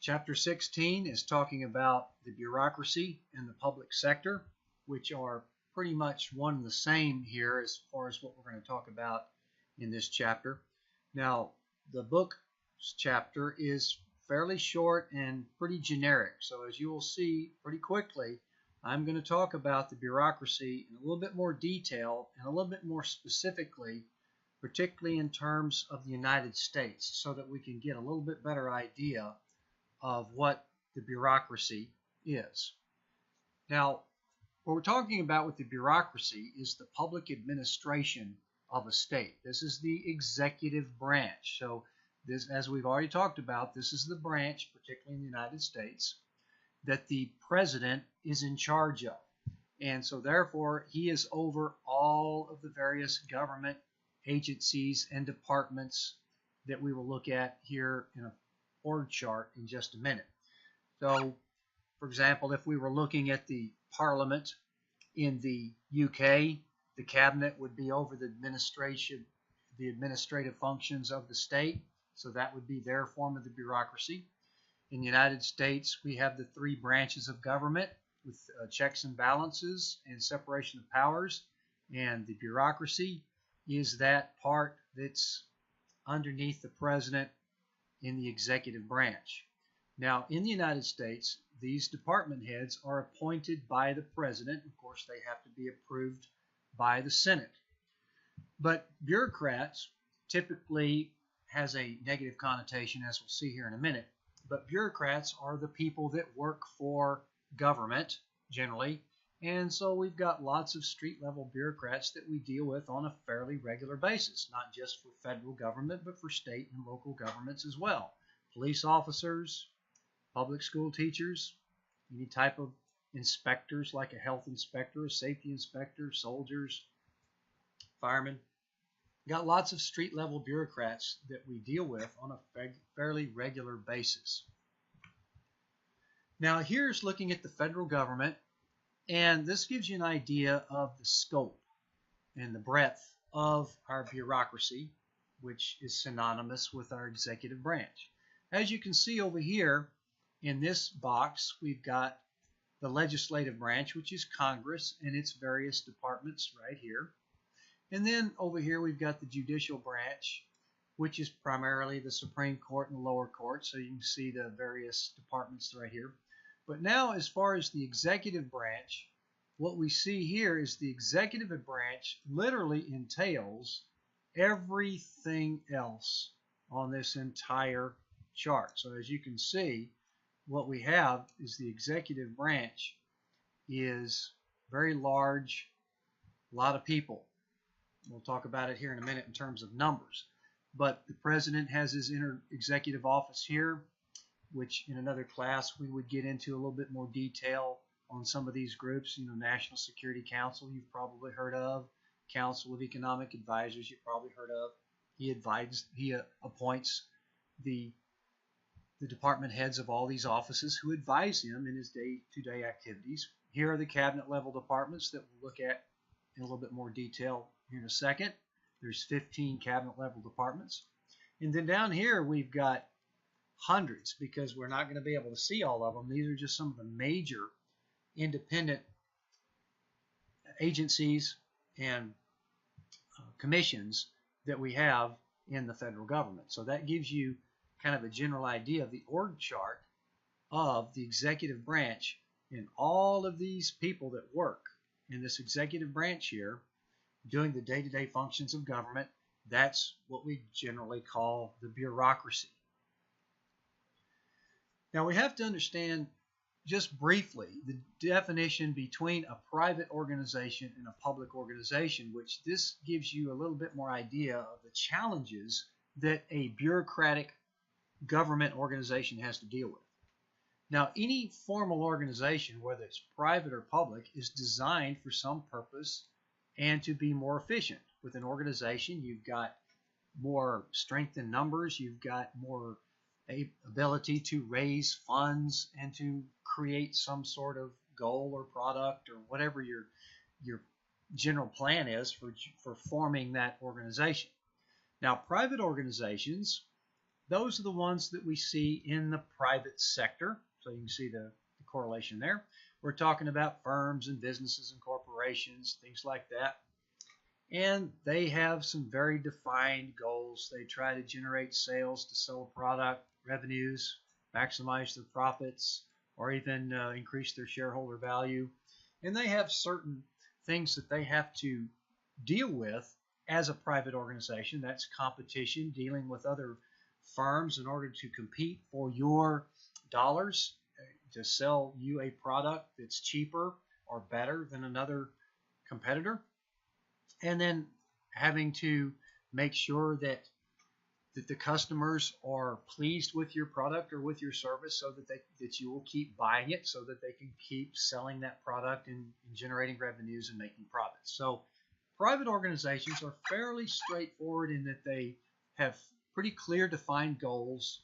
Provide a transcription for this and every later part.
Chapter 16 is talking about the bureaucracy and the public sector, which are pretty much one and the same here as far as what we're going to talk about in this chapter. Now, the book's chapter is fairly short and pretty generic, so as you will see pretty quickly, I'm going to talk about the bureaucracy in a little bit more detail and a little bit more specifically, particularly in terms of the United States, so that we can get a little bit better idea of what the bureaucracy is. Now, what we're talking about with the bureaucracy is the public administration of a state. This is the executive branch. So this, as we've already talked about, this is the branch, particularly in the United States, that the president is in charge of. And so therefore, he is over all of the various government agencies and departments that we will look at here in a org chart in just a minute. So, for example, if we were looking at the Parliament in the UK, the cabinet would be over the administrative functions of the state. So that would be their form of the bureaucracy. In the United States, we have the three branches of government with checks and balances and separation of powers. And the bureaucracy is that part that's underneath the president in the executive branch. Now, in the United States, these department heads are appointed by the president. Of course, they have to be approved by the Senate. But bureaucrats typically has a negative connotation, as we'll see here in a minute. But bureaucrats are the people that work for government, generally. And so we've got lots of street-level bureaucrats that we deal with on a fairly regular basis, not just for federal government, but for state and local governments as well. Police officers, public school teachers, any type of inspectors like a health inspector, a safety inspector, soldiers, firemen. Got lots of street-level bureaucrats that we deal with on a fairly regular basis. Now here's looking at the federal government. And this gives you an idea of the scope and the breadth of our bureaucracy, which is synonymous with our executive branch. As you can see over here in this box, we've got the legislative branch, which is Congress and its various departments right here. And then over here we've got the judicial branch, which is primarily the Supreme Court and the lower court. So you can see the various departments right here. But now, as far as the executive branch, what we see here is the executive branch literally entails everything else on this entire chart. So as you can see, what we have is the executive branch is very large, a lot of people. We'll talk about it here in a minute in terms of numbers. But the president has his inner executive office here, which in another class we would get into a little bit more detail on some of these groups. You know, National Security Council you've probably heard of, Council of Economic Advisors you've probably heard of. He appoints the department heads of all these offices who advise him in his day-to-day activities. Here are the cabinet level departments that we'll look at in a little bit more detail here in a second. There's 15 cabinet level departments. And then down here we've got hundreds, because we're not going to be able to see all of them. These are just some of the major independent agencies and commissions that we have in the federal government. So that gives you kind of a general idea of the org chart of the executive branch and all of these people that work in this executive branch here doing the day-to-day functions of government. That's what we generally call the bureaucracy. Now we have to understand just briefly the definition between a private organization and a public organization, which this gives you a little bit more idea of the challenges that a bureaucratic government organization has to deal with. Now, any formal organization, whether it's private or public, is designed for some purpose and to be more efficient. With an organization, you've got more strength in numbers, you've got more ability to raise funds and to create some sort of goal or product or whatever your general plan is for forming that organization. Now, private organizations those are the ones that we see in the private sector. So you can see the correlation there. We're talking about firms and businesses and corporations, things like that. And they have some very defined goals. They try to generate sales to sell a product, revenues, maximize their profits, or even increase their shareholder value. And they have certain things that they have to deal with as a private organization. That's competition, dealing with other firms in order to compete for your dollars, to sell you a product that's cheaper or better than another competitor. And then having to make sure that the customers are pleased with your product or with your service, so that you will keep buying it, so that they can keep selling that product and generating revenues and making profits. So private organizations are fairly straightforward in that they have pretty clear defined goals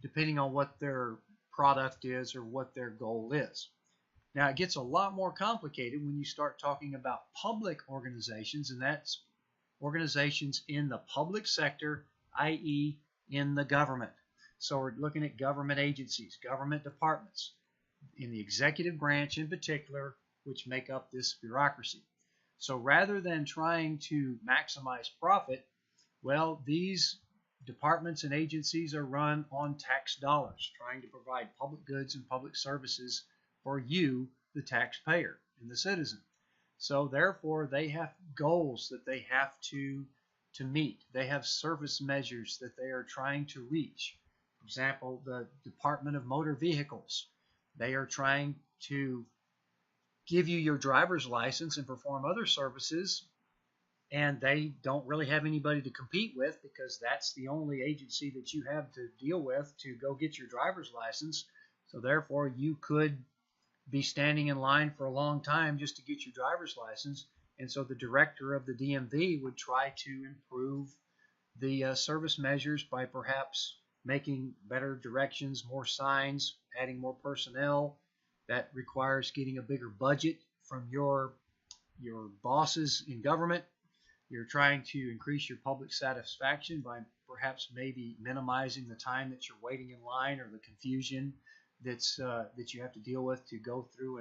depending on what their product is or what their goal is. Now, it gets a lot more complicated when you start talking about public organizations, and that's organizations in the public sector, i.e. in the government. So we're looking at government agencies, government departments, in the executive branch in particular, which make up this bureaucracy. So rather than trying to maximize profit, well, these departments and agencies are run on tax dollars, trying to provide public goods and public services for you, the taxpayer and the citizen. So therefore, they have goals that they have to meet. They have service measures that they are trying to reach. For example, the Department of Motor Vehicles, they are trying to give you your driver's license and perform other services, and they don't really have anybody to compete with, because that's the only agency that you have to deal with to go get your driver's license. So therefore, you could be standing in line for a long time just to get your driver's license. And so the director of the DMV would try to improve the service measures by perhaps making better directions, more signs, adding more personnel. That requires getting a bigger budget from your bosses in government. You're trying to increase your public satisfaction by perhaps maybe minimizing the time that you're waiting in line, or the confusion that you have to deal with to go through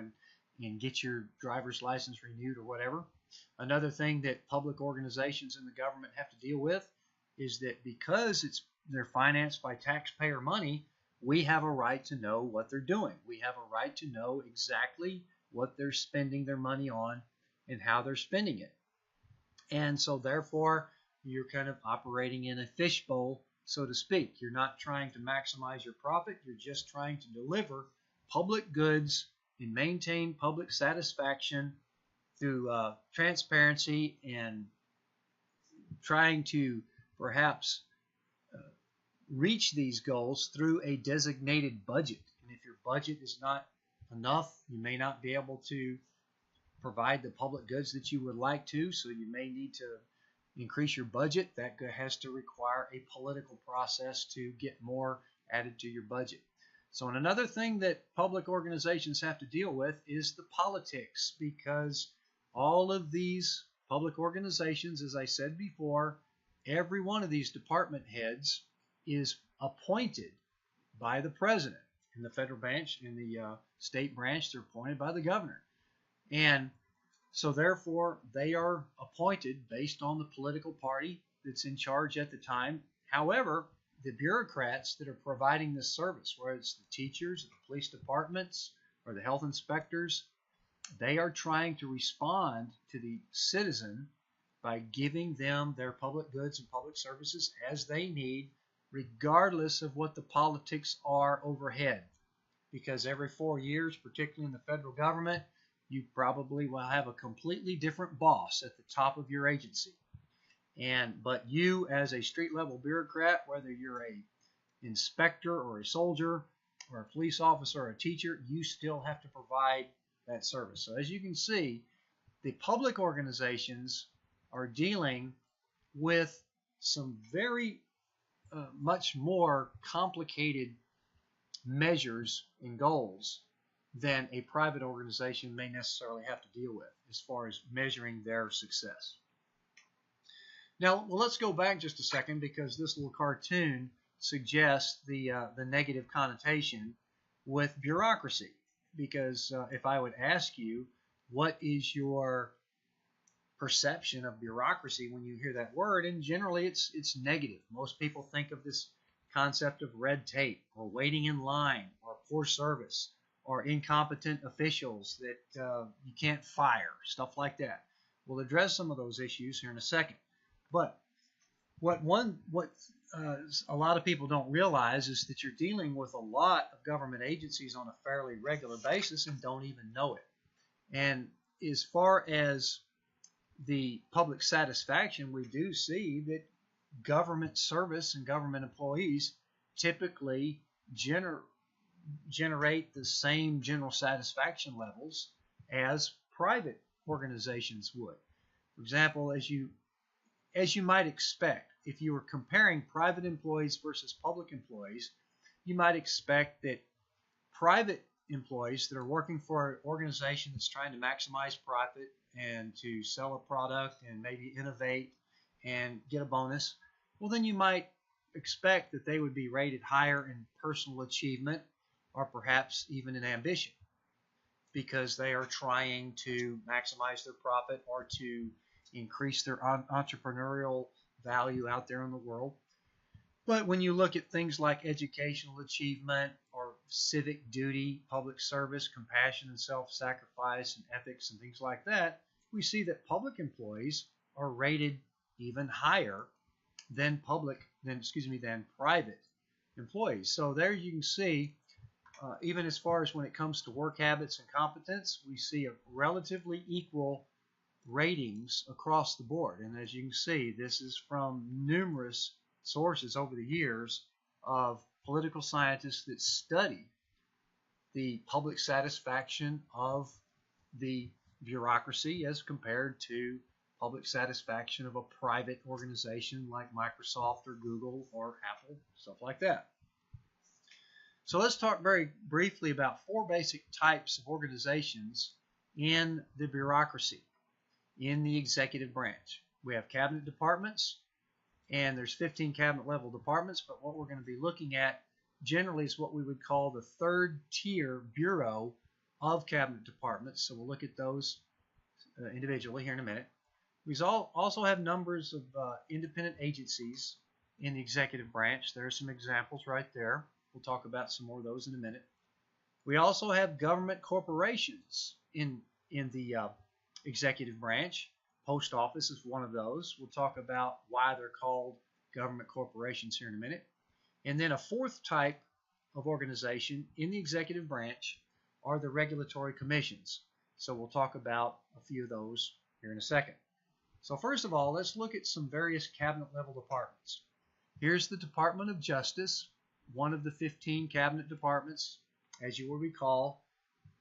and get your driver's license renewed or whatever. Another thing that public organizations in the government have to deal with is that because they're financed by taxpayer money, we have a right to know what they're doing. We have a right to know exactly what they're spending their money on and how they're spending it. And so therefore, you're kind of operating in a fishbowl, so to speak. You're not trying to maximize your profit. You're just trying to deliver public goods and maintain public satisfaction through transparency, and trying to perhaps reach these goals through a designated budget. And if your budget is not enough, you may not be able to provide the public goods that you would like to, so you may need to increase your budget. That has to require a political process to get more added to your budget. So another thing that public organizations have to deal with is the politics, because all of these public organizations, as I said before, every one of these department heads is appointed by the president. In the federal branch, in the state branch, they're appointed by the governor. And so therefore, they are appointed based on the political party that's in charge at the time. However, the bureaucrats that are providing this service, whether it's the teachers, the police departments, or the health inspectors, they are trying to respond to the citizen by giving them their public goods and public services as they need, regardless of what the politics are overhead. Because every 4 years, particularly in the federal government, you probably will have a completely different boss at the top of your agency. But you, as a street level bureaucrat, whether you're a inspector or a soldier or a police officer or a teacher, you still have to provide that service. So as you can see, the public organizations are dealing with some very much more complicated measures and goals than a private organization may necessarily have to deal with as far as measuring their success. Now, let's go back just a second, because this little cartoon suggest the negative connotation with bureaucracy. Because if I would ask you, what is your perception of bureaucracy when you hear that word? And generally it's negative. Most people think of this concept of red tape or waiting in line or poor service or incompetent officials that you can't fire, stuff like that. We'll address some of those issues here in a second. But what a lot of people don't realize is that you're dealing with a lot of government agencies on a fairly regular basis and don't even know it. And as far as the public satisfaction, we do see that government service and government employees typically generate the same general satisfaction levels as private organizations would. For example, as you might expect, if you were comparing private employees versus public employees, you might expect that private employees that are working for an organization that's trying to maximize profit and to sell a product and maybe innovate and get a bonus, well, then you might expect that they would be rated higher in personal achievement or perhaps even in ambition, because they are trying to maximize their profit or to increase their entrepreneurial value out there in the world. But when you look at things like educational achievement or civic duty, public service, compassion and self-sacrifice and ethics and things like that, we see that public employees are rated even higher than private employees. So there you can see, even as far as when it comes to work habits and competence, we see a relatively equal ratings across the board. And as you can see, this is from numerous sources over the years of political scientists that study the public satisfaction of the bureaucracy as compared to public satisfaction of a private organization like Microsoft or Google or Apple, stuff like that. So let's talk very briefly about four basic types of organizations in the bureaucracy, in the executive branch. We have cabinet departments, and there's 15 cabinet level departments, but what we're going to be looking at generally is what we would call the third tier bureau of cabinet departments. So we'll look at those individually here in a minute. We also have numbers of independent agencies in the executive branch. There are some examples right there. We'll talk about some more of those in a minute. We also have government corporations in the executive branch. Post office is one of those. We'll talk about why they're called government corporations here in a minute. And then a fourth type of organization in the executive branch are the regulatory commissions. So we'll talk about a few of those here in a second. So first of all, let's look at some various cabinet level departments. Here's the Department of Justice, one of the 15 cabinet departments. As you will recall,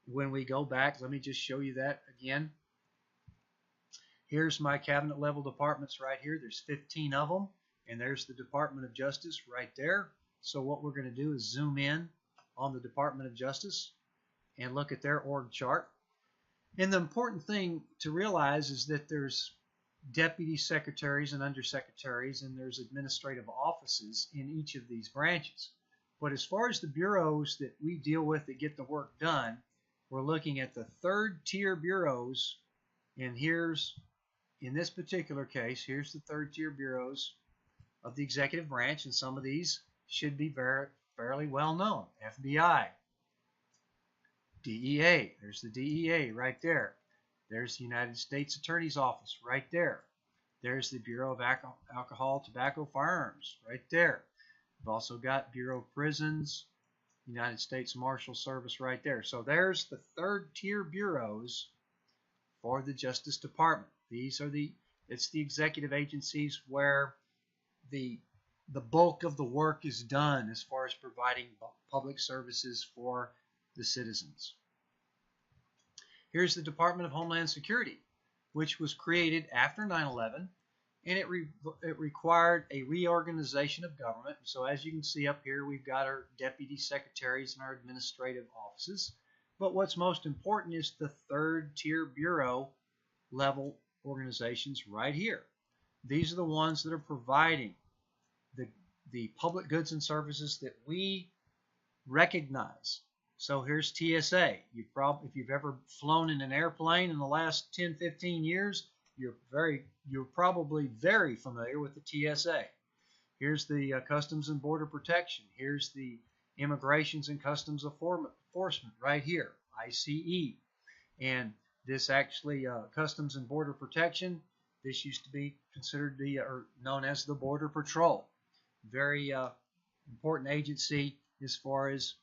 when we go back, let me just show you that again. Here's my cabinet level departments right here. There's 15 of them, and there's the Department of Justice right there. So what we're going to do is zoom in on the Department of Justice and look at their org chart. And the important thing to realize is that there's deputy secretaries and undersecretaries, and there's administrative offices in each of these branches. But as far as the bureaus that we deal with that get the work done, we're looking at the third tier bureaus, and here's, in this particular case, here's the third tier bureaus of the executive branch, and some of these should be fairly well known. FBI, DEA, there's the DEA right there. There's the United States Attorney's Office right there. There's the Bureau of Alcohol, Tobacco, Firearms right there. We've also got Bureau of Prisons, United States Marshal Service right there. So there's the third tier bureaus for the Justice Department. It's the executive agencies where the bulk of the work is done as far as providing public services for the citizens. Here's the Department of Homeland Security, which was created after 9/11, and it required a reorganization of government. So as you can see up here, we've got our deputy secretaries and our administrative offices. But what's most important is the third tier bureau level organizations right here. These are the ones that are providing the public goods and services that we recognize. So here's TSA. If you've ever flown in an airplane in the last 10, 15 years, you're probably very familiar with the TSA. Here's the Customs and Border Protection. Here's the Immigrations and Customs Enforcement right here, ICE. And this actually, Customs and Border Protection, this used to be considered or known as the Border Patrol. Very important agency as far as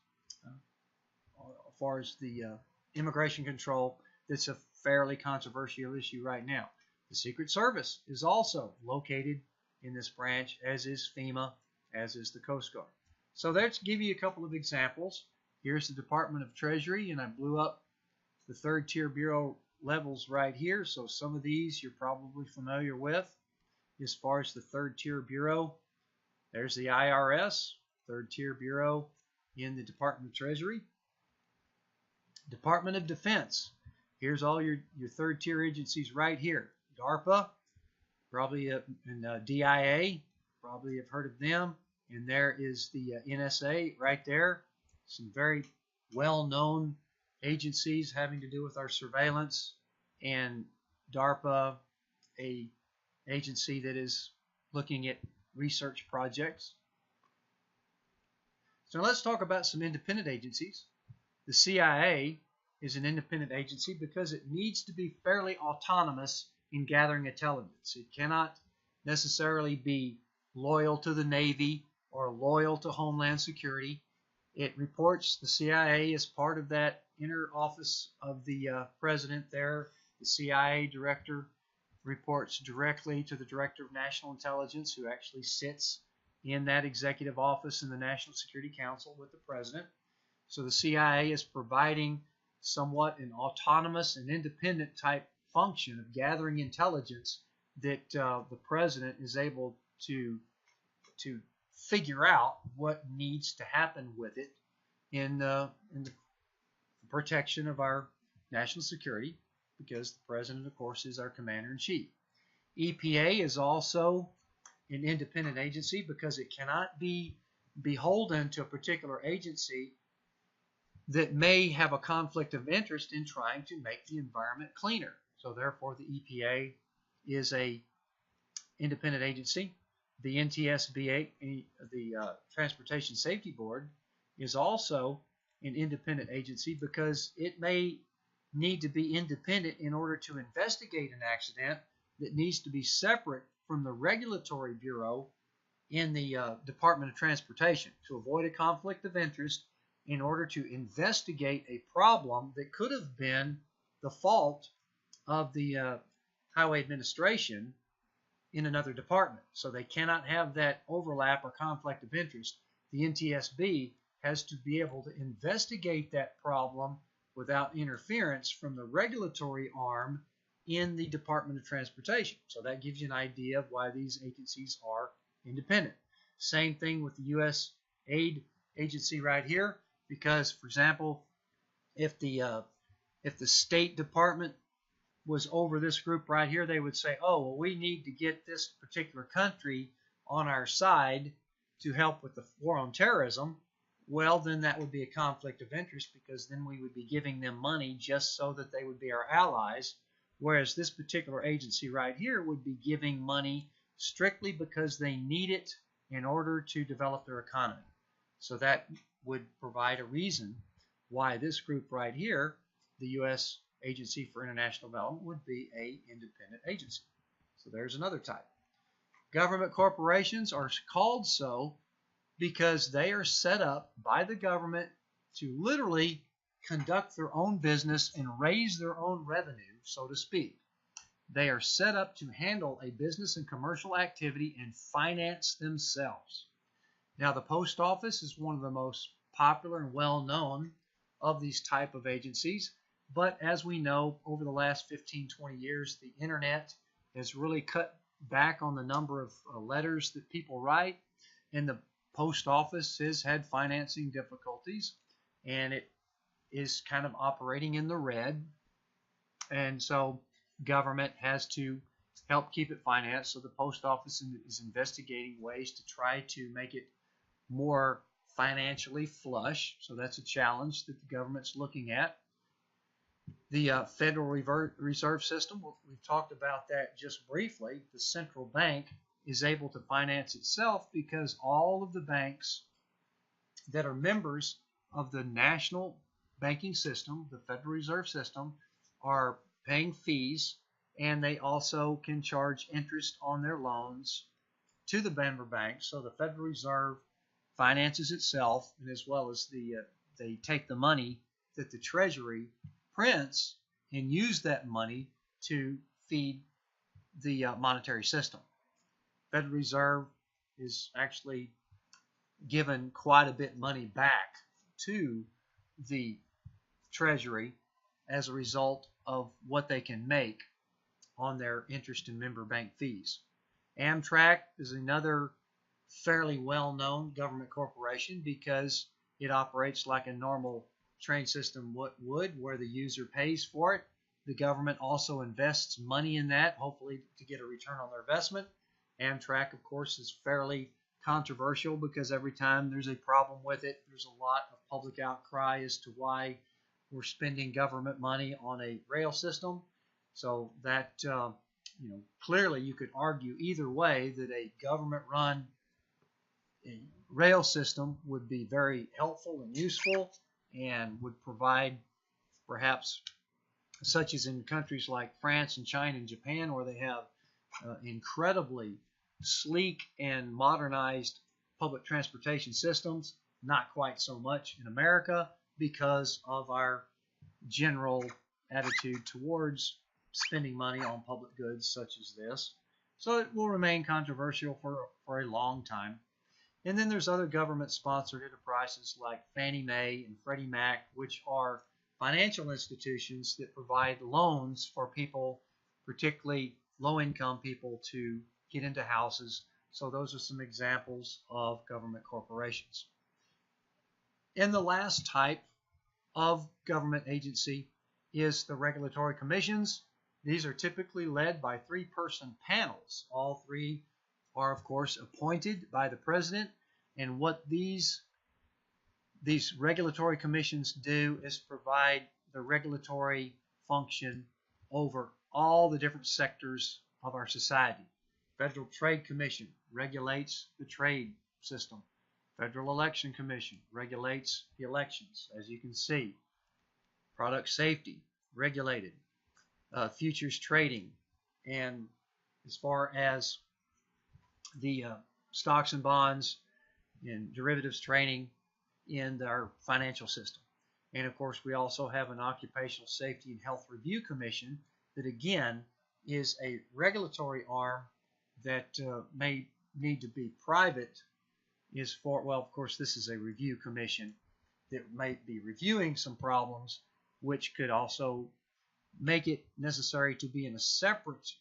the immigration control. That's a fairly controversial issue right now. The Secret Service is also located in this branch, as is FEMA, as is the Coast Guard. So let's give you a couple of examples. Here's the Department of Treasury, and I blew up the third tier bureau levels right here. So some of these you're probably familiar with. As far as the third tier bureau, there's the IRS, third tier bureau in the Department of Treasury. Department of Defense. Here's all your third tier agencies right here. DARPA, probably, and DIA, probably have heard of them. And there is the NSA right there. Some very well-known agencies having to do with our surveillance. And DARPA, a agency that is looking at research projects. So let's talk about some independent agencies. The CIA is an independent agency because it needs to be fairly autonomous in gathering intelligence. It cannot necessarily be loyal to the Navy or loyal to Homeland Security. It reports, the CIA is part of that inner office of the president there. The CIA director reports directly to the Director of National Intelligence, who actually sits in that executive office in the National Security Council with the president. So the CIA is providing somewhat an autonomous and independent type function of gathering intelligence that the president is able to figure out what needs to happen with it in the protection of our national security, because the president, of course, is our commander-in-chief. EPA is also an independent agency because it cannot be beholden to a particular agency that may have a conflict of interest in trying to make the environment cleaner. So therefore, the EPA is a independent agency. The NTSB, the Transportation Safety Board, is also an independent agency because it may need to be independent in order to investigate an accident that needs to be separate from the regulatory bureau in the Department of Transportation to avoid a conflict of interest in order to investigate a problem that could have been the fault of the Highway Administration in another department. So they cannot have that overlap or conflict of interest. The NTSB has to be able to investigate that problem without interference from the regulatory arm in the Department of Transportation. So that gives you an idea of why these agencies are independent. Same thing with the U.S. Aid Agency right here, because, for example, if the State Department was over this group right here, they would say, oh, well, we need to get this particular country on our side to help with the war on terrorism. Well, then that would be a conflict of interest, because then we would be giving them money just so that they would be our allies, whereas this particular agency right here would be giving money strictly because they need it in order to develop their economy. So that would provide a reason why this group right here, the U.S. Agency for International Development, would be an independent agency. So there's another type. Government corporations are called so because they are set up by the government to literally conduct their own business and raise their own revenue, so to speak. They are set up to handle a business and commercial activity and finance themselves. Now, the post office is one of the most popular and well-known of these type of agencies. But as we know, over the last 15, 20 years, the internet has really cut back on the number of letters that people write. And the post office has had financing difficulties, and it is kind of operating in the red. And so government has to help keep it financed. So the post office is investigating ways to try to make it more financially flush. So that's a challenge that the government's looking at. The Federal Reserve System, we've talked about that just briefly. The central bank is able to finance itself because all of the banks that are members of the national banking system, the Federal Reserve System, are paying fees, and they also can charge interest on their loans to the member banks. So the Federal Reserve finances itself, and as well as they take the money that the Treasury prints and use that money to feed the monetary system. Federal Reserve is actually given quite a bit of money back to the Treasury as a result of what they can make on their interest and member bank fees. Amtrak is another fairly well-known government corporation because it operates like a normal train system would, where the user pays for it. The government also invests money in that, hopefully to get a return on their investment. Amtrak, of course, is fairly controversial because every time there's a problem with it, there's a lot of public outcry as to why we're spending government money on a rail system. So that, clearly you could argue either way that a government-run rail system would be very helpful and useful and would provide, perhaps, such as in countries like France and China and Japan, where they have incredibly sleek and modernized public transportation systems. Not quite so much in America because of our general attitude towards spending money on public goods such as this. So it will remain controversial for a long time. And then there's other government-sponsored enterprises like Fannie Mae and Freddie Mac, which are financial institutions that provide loans for people, particularly low-income people, to get into houses. So those are some examples of government corporations. And the last type of government agency is the regulatory commissions. These are typically led by three-person panels. All three are, of course, appointed by the president. And what these regulatory commissions do is provide the regulatory function over all the different sectors of our society. Federal Trade Commission regulates the trade system. Federal Election Commission regulates the elections, as you can see. Product safety, regulated. Futures trading, and as far as the stocks and bonds and derivatives trading in our financial system. And of course, we also have an Occupational Safety and Health Review Commission that, again, is a regulatory arm that may need to be private. Of course, this is a review commission that might be reviewing some problems, which could also make it necessary to be in a separate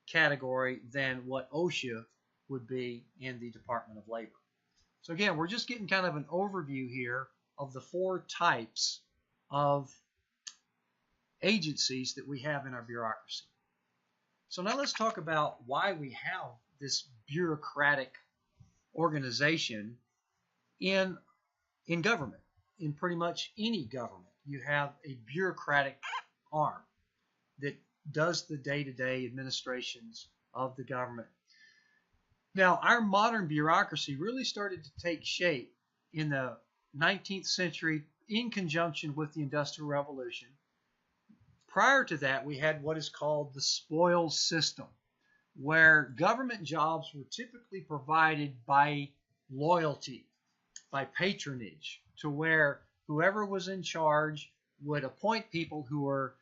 category than what OSHA would be in the Department of Labor. So again, we're just getting kind of an overview here of the four types of agencies that we have in our bureaucracy. So now let's talk about why we have this bureaucratic organization in government. In pretty much any government, you have a bureaucratic arm that does the day-to-day administrations of the government. Now, our modern bureaucracy really started to take shape in the 19th century in conjunction with the Industrial Revolution. Prior to that, we had what is called the spoils system, where government jobs were typically provided by loyalty, by patronage, to where whoever was in charge would appoint people who were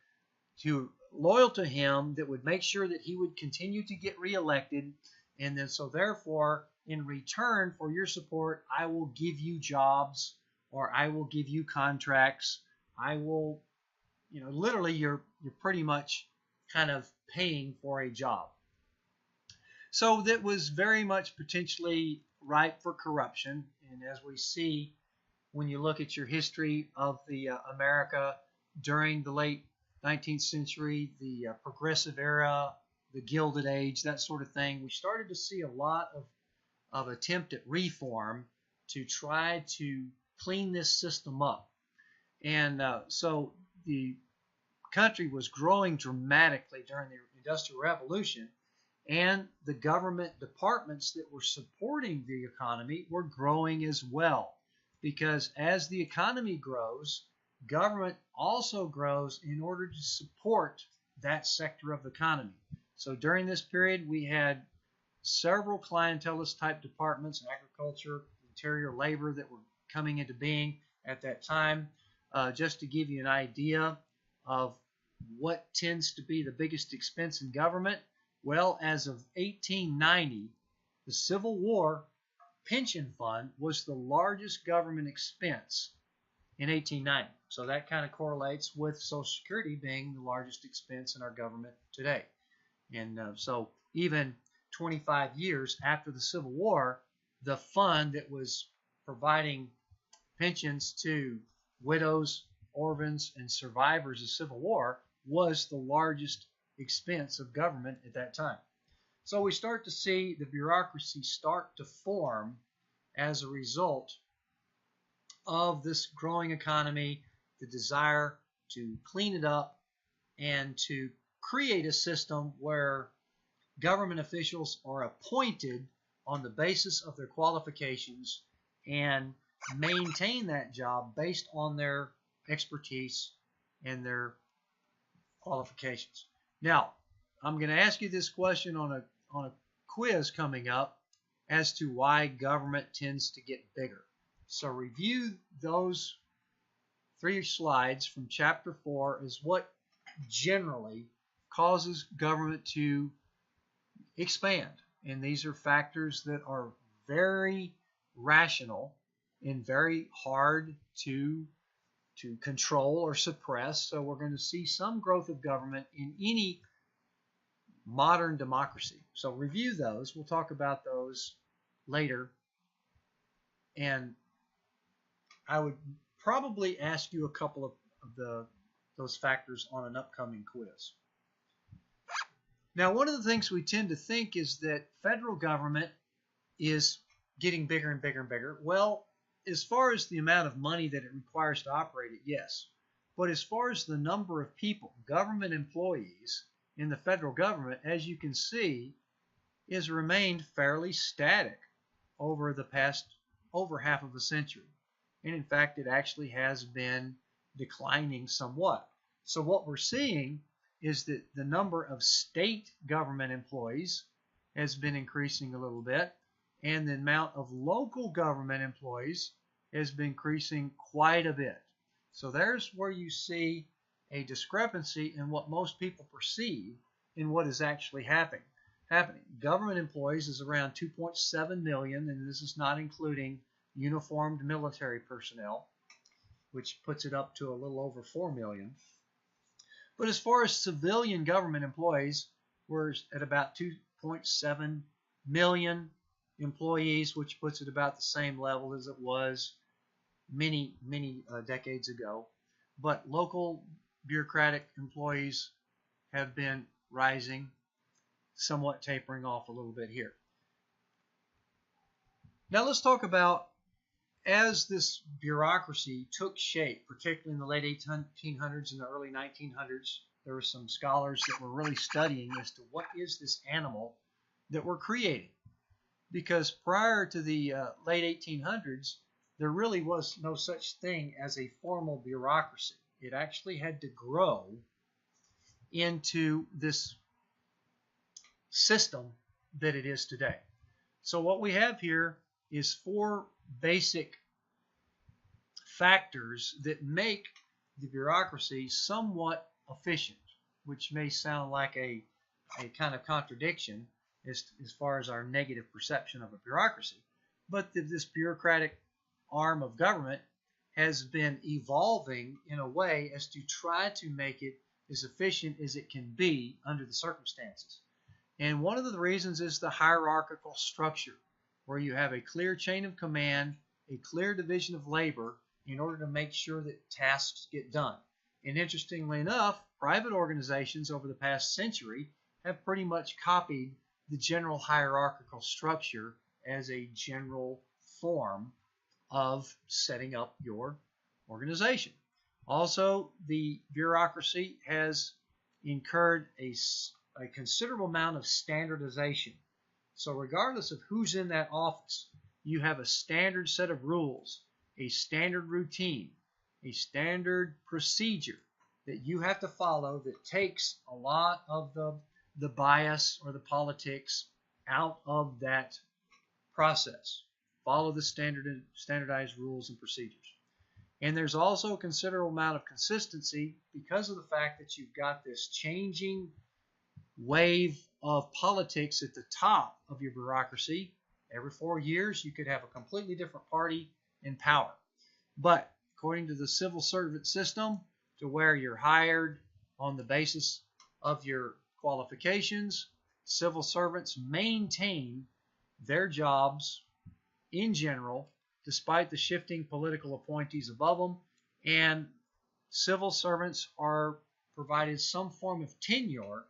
loyal to him, that would make sure that he would continue to get reelected. And then so therefore, in return for your support, I will give you jobs, or I will give you contracts. I will, literally you're pretty much kind of paying for a job. So that was very much potentially ripe for corruption. And as we see when you look at your history of the America during the late 19th century, the progressive era, the Gilded Age, that sort of thing, we started to see a lot of attempt at reform to try to clean this system up. And so the country was growing dramatically during the Industrial Revolution, and the government departments that were supporting the economy were growing as well. Because as the economy grows, government also grows in order to support that sector of the economy. So during this period, we had several clientelist type departments, agriculture, interior, labor, that were coming into being at that time. Just to give you an idea of what tends to be the biggest expense in government, well, as of 1890, the Civil War pension fund was the largest government expense in 1890. So that kind of correlates with Social Security being the largest expense in our government today. And so even 25 years after the Civil War, the fund that was providing pensions to widows, orphans, and survivors of Civil War was the largest expense of government at that time. So we start to see the bureaucracy start to form as a result of this growing economy, the desire to clean it up and to create a system where government officials are appointed on the basis of their qualifications and maintain that job based on their expertise and their qualifications. Now, I'm going to ask you this question on a quiz coming up as to why government tends to get bigger. So review those 3 slides from Chapter 4 as what generally causes government to expand. And these are factors that are very rational and very hard to control or suppress. So we're going to see some growth of government in any modern democracy. So review those. We'll talk about those later. And I would probably ask you a couple of those factors on an upcoming quiz. Now, one of the things we tend to think is that federal government is getting bigger and bigger and bigger. Well, as far as the amount of money that it requires to operate it, yes. But as far as the number of people, government employees in the federal government, as you can see, has remained fairly static over the past over half of a century. And in fact, it actually has been declining somewhat. So what we're seeing is that the number of state government employees has been increasing a little bit, and the amount of local government employees has been increasing quite a bit. So there's where you see a discrepancy in what most people perceive in what is actually happening. Government employees is around 2.7 million, and this is not including uniformed military personnel, which puts it up to a little over 4 million. But as far as civilian government employees, we're at about 2.7 million employees, which puts it about the same level as it was many decades ago. But local bureaucratic employees have been rising, somewhat tapering off a little bit here. Now let's talk about, as this bureaucracy took shape, particularly in the late 1800s and the early 1900s, there were some scholars that were really studying as to what is this animal that we're creating. Because prior to the late 1800s, there really was no such thing as a formal bureaucracy. It actually had to grow into this system that it is today. So what we have here is 4 basic factors that make the bureaucracy somewhat efficient, which may sound like a kind of contradiction as far as our negative perception of a bureaucracy. But this bureaucratic arm of government has been evolving in a way as to try to make it as efficient as it can be under the circumstances. And one of the reasons is the hierarchical structure, where you have a clear chain of command, a clear division of labor in order to make sure that tasks get done. And interestingly enough, private organizations over the past century have pretty much copied the general hierarchical structure as a general form of setting up your organization. Also, the bureaucracy has incurred a considerable amount of standardization. So regardless of who's in that office, you have a standard set of rules, a standard routine, a standard procedure that you have to follow that takes a lot of the bias or the politics out of that process. Follow the standardized rules and procedures. And there's also a considerable amount of consistency because of the fact that you've got this changing wave of politics at the top of your bureaucracy. Every 4 years, you could have a completely different party in power. But according to the civil servant system, to where you're hired on the basis of your qualifications, civil servants maintain their jobs in general, despite the shifting political appointees above them, and civil servants are provided some form of tenure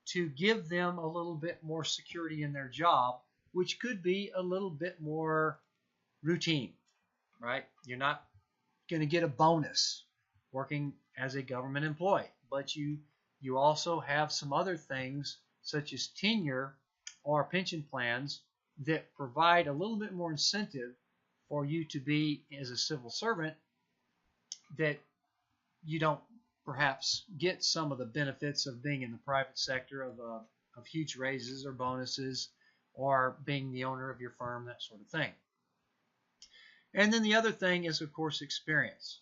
to give them a little bit more security in their job, which could be a little bit more routine, right? You're not going to get a bonus working as a government employee, but you also have some other things such as tenure or pension plans that provide a little bit more incentive for you to be as a civil servant, that you don't perhaps get some of the benefits of being in the private sector of huge raises or bonuses or being the owner of your firm, that sort of thing. And then the other thing is, of course, experience.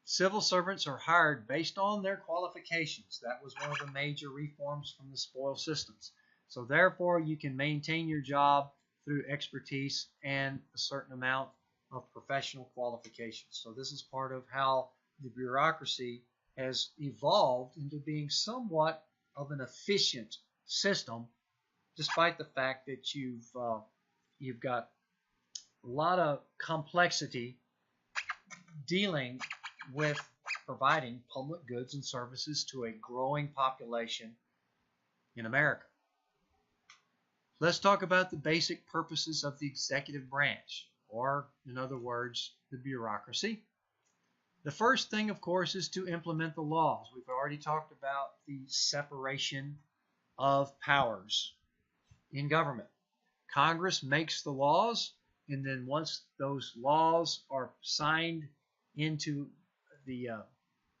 Civil servants are hired based on their qualifications. That was one of the major reforms from the spoil systems. So therefore, you can maintain your job through expertise and a certain amount of professional qualifications. So this is part of how the bureaucracy has evolved into being somewhat of an efficient system, despite the fact that you've got a lot of complexity dealing with providing public goods and services to a growing population in America. Let's talk about the basic purposes of the executive branch, or in other words, the bureaucracy. The first thing, of course, is to implement the laws. We've already talked about the separation of powers in government. Congress makes the laws, and then once those laws are signed into the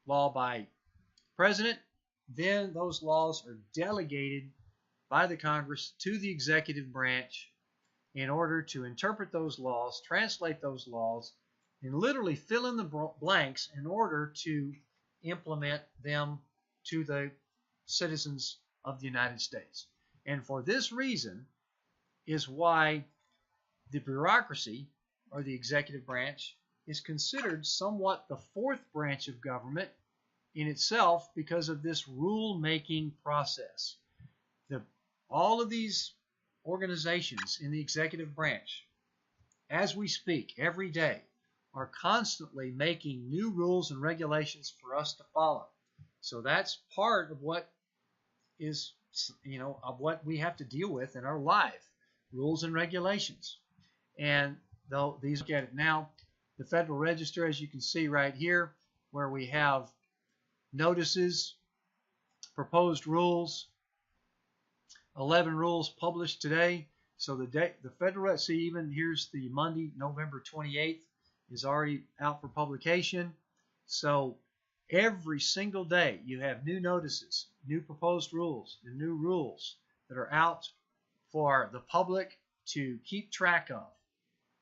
law by president, then those laws are delegated by the Congress to the executive branch in order to interpret those laws, translate those laws, and literally fill in the blanks in order to implement them to the citizens of the United States. And for this reason is why the bureaucracy, or the executive branch, is considered somewhat the fourth branch of government in itself because of this rule-making process. All of these organizations in the executive branch, as we speak every day, are constantly making new rules and regulations for us to follow. So that's part of what is, of what we have to deal with in our life, rules and regulations. And though these, look at it now, the Federal Register, as you can see right here, where we have notices, proposed rules, 11 rules published today. So the Federal, see, even here's the Monday, November 28th, is already out for publication. So every single day you have new notices, new proposed rules, and new rules that are out for the public to keep track of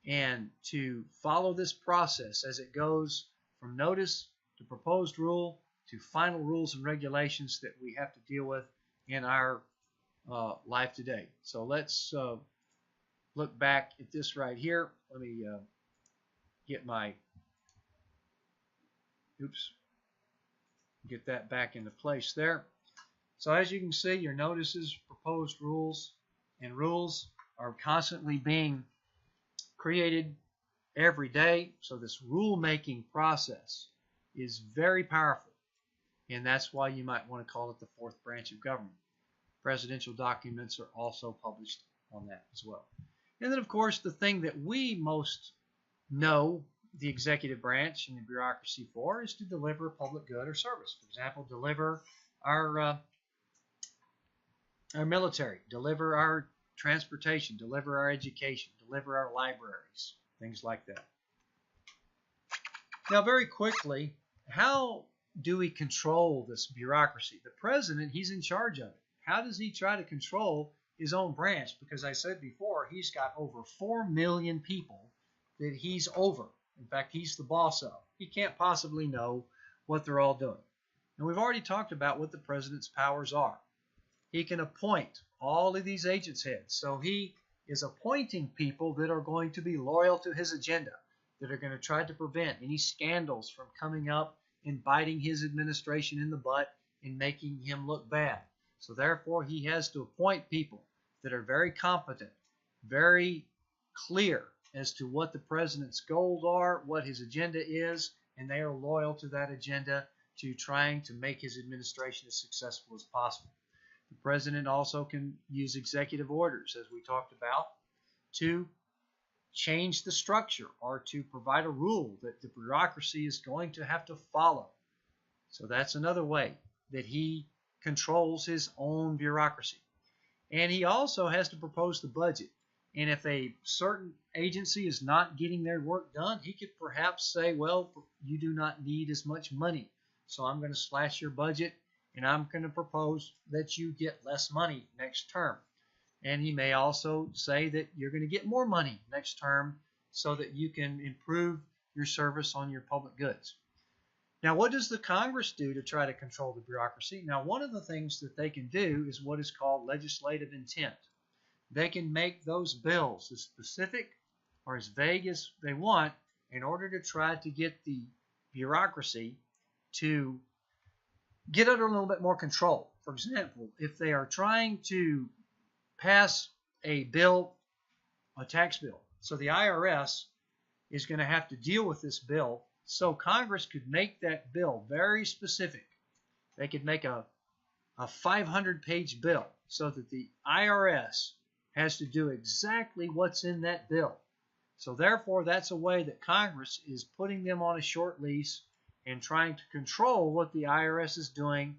and to follow this process as it goes from notice to proposed rule to final rules and regulations that we have to deal with in our life today. So let's look back at this right here. Let me get that back into place there. So as you can see, your notices, proposed rules, and rules are constantly being created every day. So this rule-making process is very powerful, and that's why you might want to call it the fourth branch of government. Presidential documents are also published on that as well. And then, of course, the thing that we most know the executive branch and the bureaucracy for is to deliver a public good or service. For example, deliver our military, deliver our transportation, deliver our education, deliver our libraries, things like that. Now, very quickly, how do we control this bureaucracy? The president, he's in charge of it. How does he try to control his own branch? Because I said before, he's got over 4 million people that he's over. In fact, he's the boss of. He can't possibly know what they're all doing. And we've already talked about what the president's powers are. He can appoint all of these agents heads. So he is appointing people that are going to be loyal to his agenda, that are going to try to prevent any scandals from coming up and biting his administration in the butt and making him look bad. So therefore, he has to appoint people that are very competent, very clear as to what the president's goals are, what his agenda is, and they are loyal to that agenda, to trying to make his administration as successful as possible. The president also can use executive orders, as we talked about, to change the structure or to provide a rule that the bureaucracy is going to have to follow. So that's another way that he controls his own bureaucracy. And he also has to propose the budget. And if a certain agency is not getting their work done, he could perhaps say, well, you do not need as much money, so I'm going to slash your budget, and I'm going to propose that you get less money next term. And he may also say that you're going to get more money next term so that you can improve your service on your public goods. Now, what does the Congress do to try to control the bureaucracy? Now, one of the things that they can do is what is called legislative intent. They can make those bills as specific or as vague as they want in order to try to get the bureaucracy to get under a little bit more control. For example, if they are trying to pass a bill, a tax bill, so the IRS is going to have to deal with this bill, so Congress could make that bill very specific. They could make a 500-page bill so that the IRS has to do exactly what's in that bill. So therefore, that's a way that Congress is putting them on a short leash and trying to control what the IRS is doing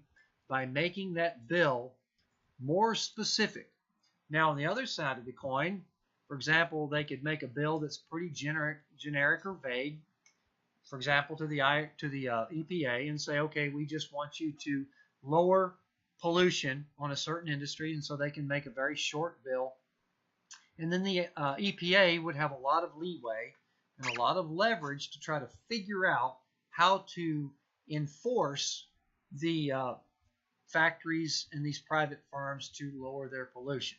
by making that bill more specific. Now, on the other side of the coin, for example, they could make a bill that's pretty generic or vague, for example, to the EPA, and say, okay, we just want you to lower pollution on a certain industry, and so they can make a very short bill. And then the EPA would have a lot of leeway and a lot of leverage to try to figure out how to enforce the factories and these private firms to lower their pollution.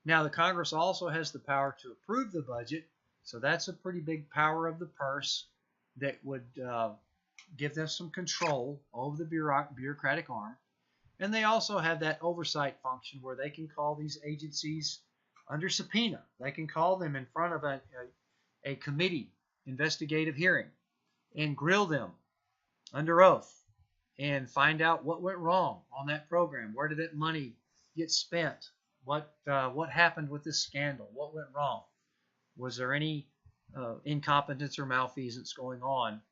Now, the Congress also has the power to approve the budget, so that's a pretty big power of the purse that would give them some control over the bureaucratic arm. And they also have that oversight function where they can call these agencies under subpoena. They can call them in front of a committee investigative hearing and grill them under oath and find out what went wrong on that program. Where did that money get spent? What happened with this scandal? What went wrong? Was there any incompetence or malfeasance going on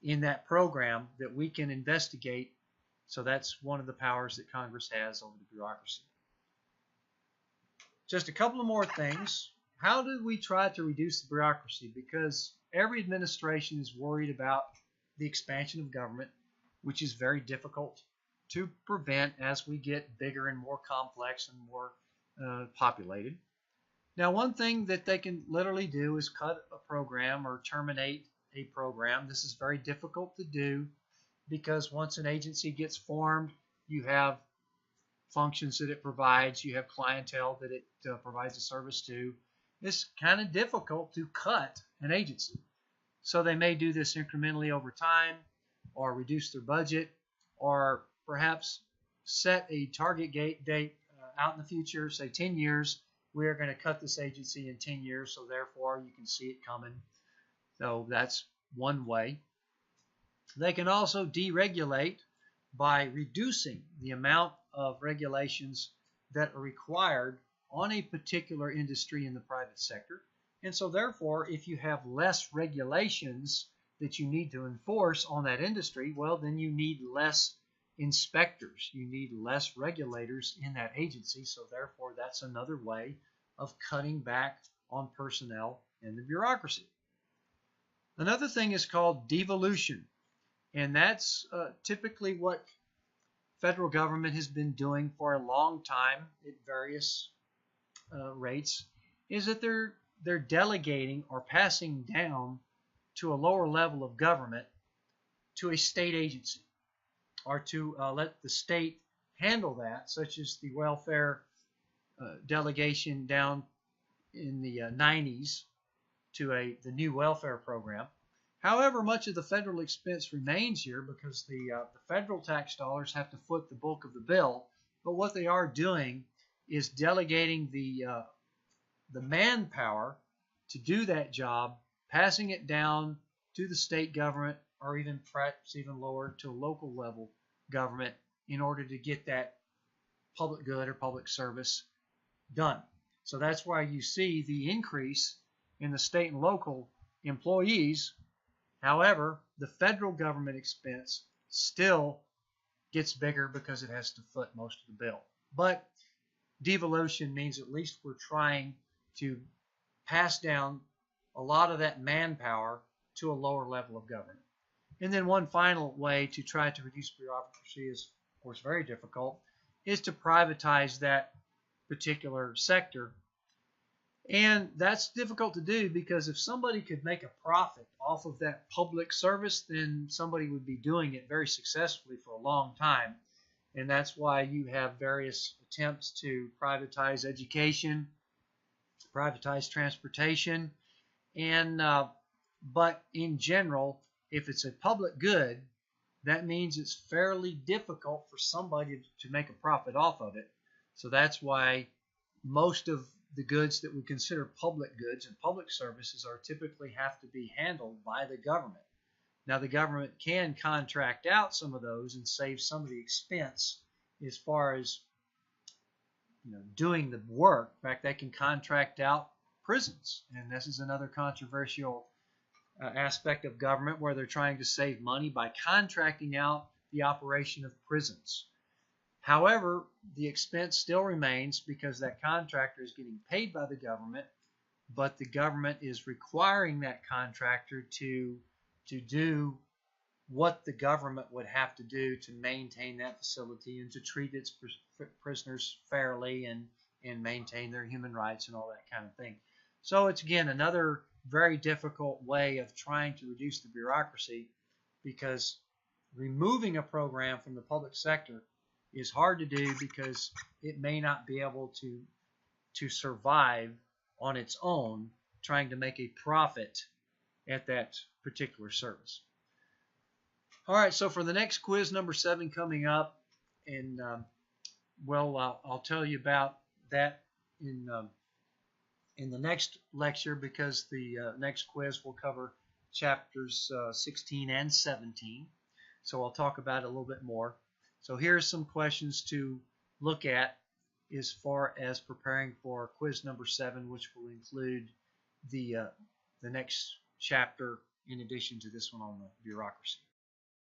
in that program that we can investigate? So that's one of the powers that Congress has over the bureaucracy. Just a couple of more things. How do we try to reduce the bureaucracy? Because every administration is worried about the expansion of government, which is very difficult to prevent as we get bigger and more complex and more populated. Now, one thing that they can literally do is cut a program or terminate a program. This is very difficult to do because once an agency gets formed, you have functions that it provides, you have clientele that it provides a service to. It's kind of difficult to cut an agency. So they may do this incrementally over time or reduce their budget or perhaps set a target date out in the future, say 10 years. We are going to cut this agency in 10 years, so therefore you can see it coming. So that's one way. They can also deregulate by reducing the amount of regulations that are required on a particular industry in the private sector. And so therefore, if you have less regulations that you need to enforce on that industry, well, then you need less inspectors. You need less regulators in that agency. So therefore, that's another way of cutting back on personnel and the bureaucracy. Another thing is called devolution. And that's typically what federal government has been doing for a long time at various rates, is that they're delegating or passing down to a lower level of government to a state agency, or to let the state handle that, such as the welfare delegation down in the 90s to the new welfare program. However, much of the federal expense remains here because the federal tax dollars have to foot the bulk of the bill. But what they are doing is delegating the manpower to do that job, passing it down to the state government, or even perhaps even lower to a local level government, in order to get that public good or public service done. So that's why you see the increase in the state and local employees. However, the federal government expense still gets bigger because it has to foot most of the bill. But devolution means at least we're trying to pass down a lot of that manpower to a lower level of government. And then one final way to try to reduce bureaucracy is, of course, very difficult, is to privatize that particular sector. And that's difficult to do because if somebody could make a profit off of that public service, then somebody would be doing it very successfully for a long time. And that's why you have various attempts to privatize education, privatize transportation, and but in general, if it's a public good, that means it's fairly difficult for somebody to make a profit off of it. So that's why most of the goods that we consider public goods and public services are typically have to be handled by the government. Now, the government can contract out some of those and save some of the expense as far as doing the work. In fact, they can contract out prisons, and this is another controversial aspect of government where they're trying to save money by contracting out the operation of prisons. However, the expense still remains because that contractor is getting paid by the government, but the government is requiring that contractor to do what the government would have to do to maintain that facility and to treat its prisoners fairly and maintain their human rights and all that kind of thing. So it's, again, another very difficult way of trying to reduce the bureaucracy, because removing a program from the public sector is hard to do because it may not be able to survive on its own trying to make a profit at that particular service. All right, so for the next quiz, number 7 coming up, and I'll tell you about that in the next lecture, because the next quiz will cover chapters 16 and 17. So I'll talk about it a little bit more. So here's some questions to look at as far as preparing for quiz number 7, which will include the next chapter in addition to this one on the bureaucracy.